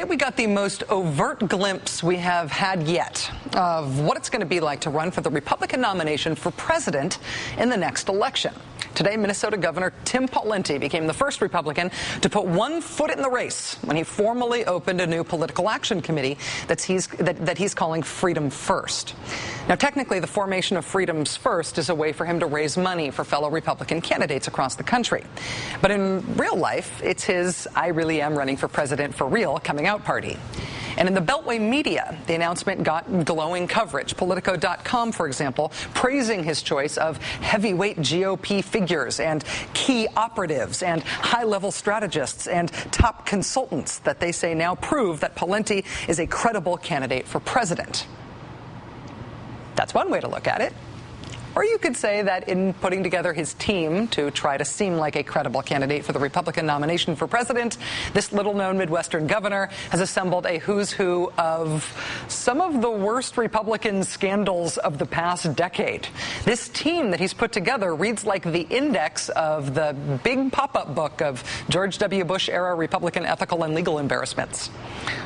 Today we got the most overt glimpse we have had yet of what it's going to be like to run for the Republican nomination for president in the next election. Today, Minnesota Governor Tim Pawlenty became the first Republican to put one foot in the race when he formally opened a new political action committee that he's calling Freedom First. Now, technically, the formation of Freedoms First is a way for him to raise money for fellow Republican candidates across the country. But in real life, it's his I really am running for president for real coming out party. And in the Beltway media, the announcement got glowing coverage. Politico.com, for example, praising his choice of heavyweight GOP figures and key operatives and high-level strategists and top consultants that they say now prove that Pawlenty is a credible candidate for president. That's one way to look at it. Or you could say that in putting together his team to try to seem like a credible candidate for the Republican nomination for president, this little-known Midwestern governor has assembled a who's who of some of the worst Republican scandals of the past decade. This team that he's put together reads like the index of the big pop-up book of George W. Bush-era Republican ethical and legal embarrassments.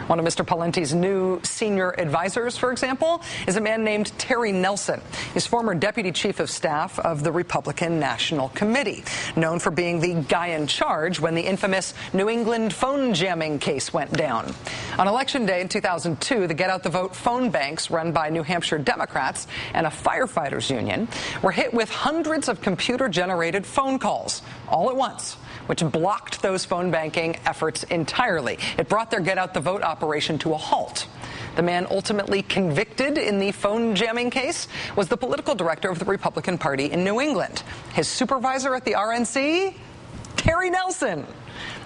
One of Mr. Pawlenty's new senior advisors, for example, is a man named Terry Nelson. He's former deputy chief of staff of the Republican National Committee, known for being the guy in charge when the infamous New England phone jamming case went down. On Election Day in 2002, the Get Out the Vote phone banks run by New Hampshire Democrats and a firefighters union were hit with hundreds of computer-generated phone calls all at once, which blocked those phone banking efforts entirely. It brought their Get Out the Vote operation to a halt. The man ultimately convicted in the phone jamming case was the political director of the Republican Party in New England. His supervisor at the RNC? Terry Nelson.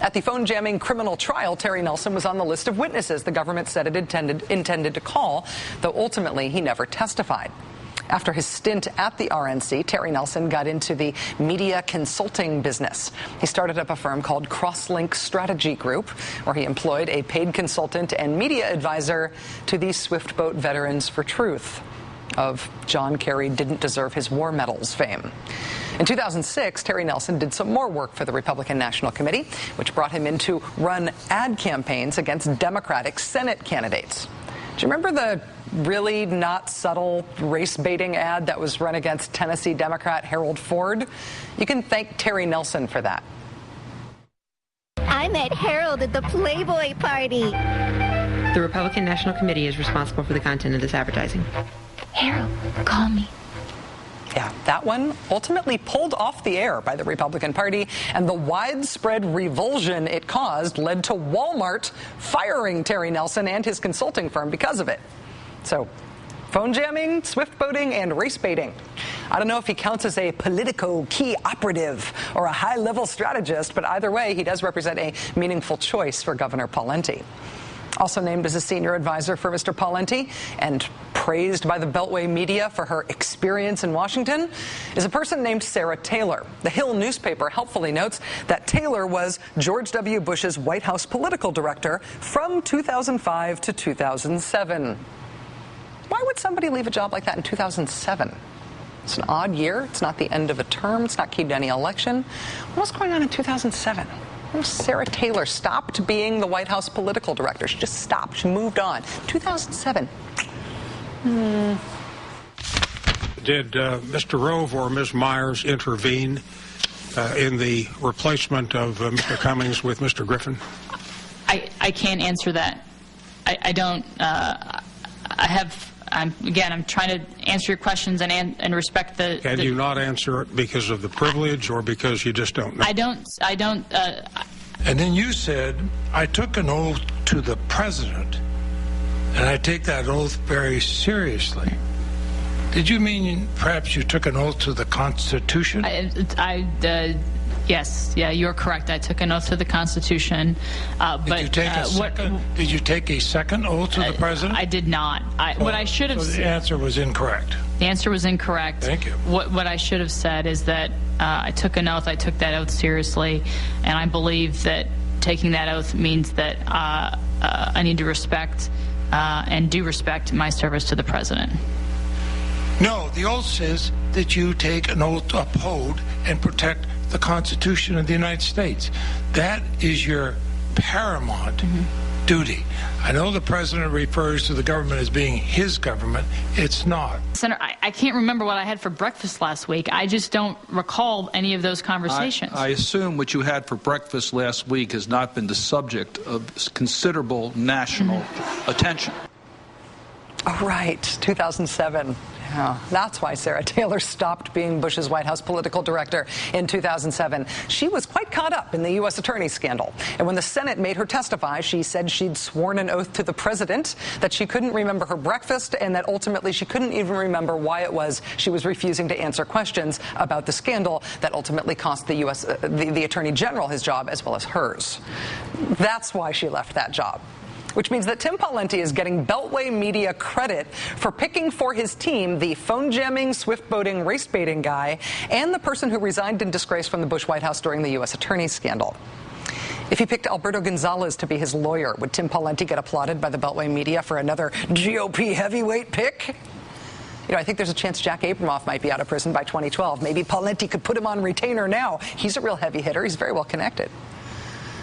At the phone jamming criminal trial, Terry Nelson was on the list of witnesses the government said it intended to call, though ultimately he never testified. After his stint at the RNC, Terry Nelson got into the media consulting business. He started up a firm called Crosslink Strategy Group, where he employed a paid consultant and media advisor to the Swiftboat Veterans for Truth of John Kerry didn't deserve his war medals fame. In 2006, Terry Nelson did some more work for the Republican National Committee, which brought him in to run ad campaigns against Democratic Senate candidates. Do you remember the really not subtle race-baiting ad that was run against Tennessee Democrat Harold Ford? You can thank Terry Nelson for that. I met Harold at the Playboy party. The Republican National Committee is responsible for the content of this advertising. Harold, call me. Yeah, that one ultimately pulled off the air by the Republican Party, and the widespread revulsion it caused led to Walmart firing Terry Nelson and his consulting firm because of it. So, phone jamming, swift boating, and race baiting. I don't know if he counts as a Politico key operative or a high-level strategist, but either way, he does represent a meaningful choice for Governor Pawlenty. Also named as a senior advisor for Mr. Pawlenty and praised by the Beltway media for her experience in Washington is a person named Sarah Taylor. The Hill newspaper helpfully notes that Taylor was George W. Bush's White House political director from 2005 to 2007. Why would somebody leave a job like that in 2007? It's an odd year. It's not the end of a term. It's not key to any election. What was going on in 2007? Sarah Taylor stopped being the White House political director. She just stopped. She moved on. 2007. Did Mr. Rove or Ms. Myers intervene in the replacement of Mr. Cummings with Mr. Griffin? I can't answer that. I don't. I'm trying to answer your questions and respect the. Can you not answer it because of the privilege or because you just don't know? I don't. And then you said, I took an oath to the president, and I take that oath very seriously. Did you mean perhaps you took an oath to the Constitution? Yes, yeah, you're correct. I took an oath to the Constitution. Did you take a second oath to the president? I did not. What I should have said. So the answer was incorrect. The answer was incorrect. Thank you. What I should have said is that I took an oath. I took that oath seriously, and I believe that taking that oath means that I need to respect and do respect my service to the president. No, the oath says that you take an oath to uphold and protect the Constitution of the United States. That is your paramount duty. I know the president refers to the government as being his government. It's not. Senator, I can't remember what I had for breakfast last week. I just don't recall any of those conversations. I assume what you had for breakfast last week has not been the subject of considerable national attention. Oh, right, 2007. Yeah, that's why Sarah Taylor stopped being Bush's White House political director in 2007. She was quite caught up in the U.S. attorney scandal. And when the Senate made her testify, she said she'd sworn an oath to the president, that she couldn't remember her breakfast, and that ultimately she couldn't even remember why it was she was refusing to answer questions about the scandal that ultimately cost the U.S. the attorney general his job as well as hers. That's why she left that job. Which means that Tim Pawlenty is getting Beltway media credit for picking for his team the phone-jamming, swift-boating, race-baiting guy and the person who resigned in disgrace from the Bush White House during the U.S. attorney scandal. If he picked Alberto Gonzales to be his lawyer, would Tim Pawlenty get applauded by the Beltway media for another GOP heavyweight pick? You know, I think there's a chance Jack Abramoff might be out of prison by 2012. Maybe Pawlenty could put him on retainer now. He's a real heavy hitter. He's very well connected.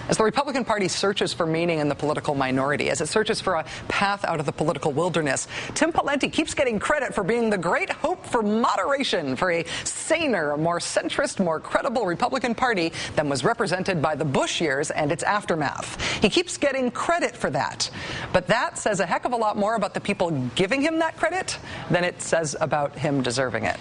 As the Republican Party searches for meaning in the political minority, as it searches for a path out of the political wilderness, Tim Pawlenty keeps getting credit for being the great hope for moderation, for a saner, more centrist, more credible Republican Party than was represented by the Bush years and its aftermath. He keeps getting credit for that. But that says a heck of a lot more about the people giving him that credit than it says about him deserving it.